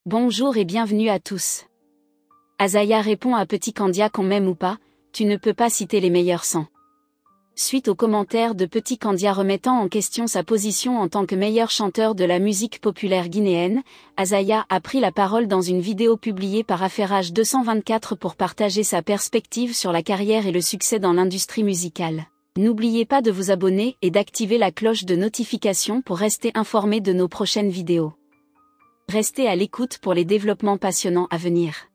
Bonjour et bienvenue à tous. Azaya répond à Petit Candia qu'on m'aime ou pas, tu ne peux pas citer les meilleurs sans. Suite aux commentaires de Petit Candia remettant en question sa position en tant que meilleur chanteur de la musique populaire guinéenne, Azaya a pris la parole dans une vidéo publiée par Affairage 224 pour partager sa perspective sur la carrière et le succès dans l'industrie musicale. N'oubliez pas de vous abonner et d'activer la cloche de notification pour rester informé de nos prochaines vidéos. Restez à l'écoute pour les développements passionnants à venir.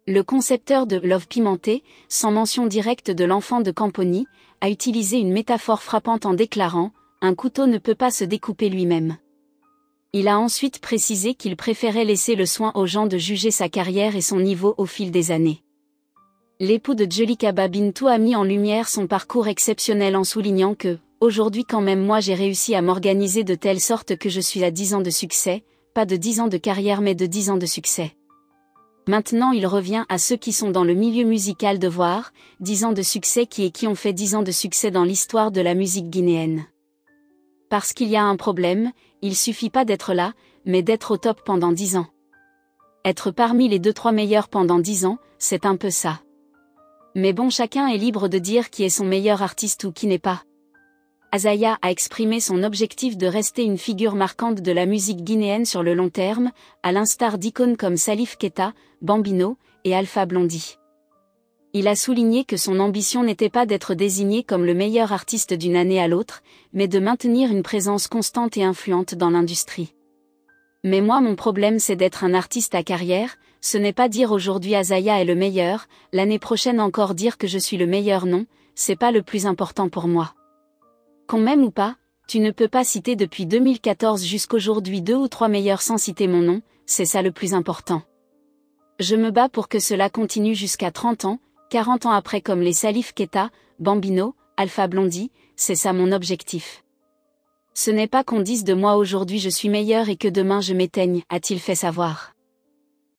Le concepteur de Love Pimenté, sans mention directe de l'enfant de Camponi, a utilisé une métaphore frappante en déclarant « Un couteau ne peut pas se découper lui-même ». Il a ensuite précisé qu'il préférait laisser le soin aux gens de juger sa carrière et son niveau au fil des années. L'époux de Djelikaba Bintou a mis en lumière son parcours exceptionnel en soulignant que « Aujourd'hui quand même moi j'ai réussi à m'organiser de telle sorte que je suis à 10 ans de succès, pas de 10 ans de carrière mais de 10 ans de succès. » Maintenant il revient à ceux qui sont dans le milieu musical de voir, 10 ans de succès qui ont fait 10 ans de succès dans l'histoire de la musique guinéenne. Parce qu'il y a un problème, il suffit pas d'être là, mais d'être au top pendant 10 ans. Être parmi les 2-3 meilleurs pendant 10 ans, c'est un peu ça. Mais bon, chacun est libre de dire qui est son meilleur artiste ou qui n'est pas. Azaya a exprimé son objectif de rester une figure marquante de la musique guinéenne sur le long terme, à l'instar d'icônes comme Salif Keita, Bambino et Alpha Blondy. Il a souligné que son ambition n'était pas d'être désigné comme le meilleur artiste d'une année à l'autre, mais de maintenir une présence constante et influente dans l'industrie. Mais moi mon problème c'est d'être un artiste à carrière, ce n'est pas dire aujourd'hui Azaya est le meilleur, l'année prochaine encore dire que je suis le meilleur, non, c'est pas le plus important pour moi. Qu'on m'aime ou pas, tu ne peux pas citer depuis 2014 jusqu'aujourd'hui 2 ou 3 meilleurs sans citer mon nom, c'est ça le plus important. Je me bats pour que cela continue jusqu'à 30 ans, 40 ans après comme les Salif Keita, Bambino, Alpha Blondy, c'est ça mon objectif. Ce n'est pas qu'on dise de moi aujourd'hui je suis meilleur et que demain je m'éteigne, a-t-il fait savoir.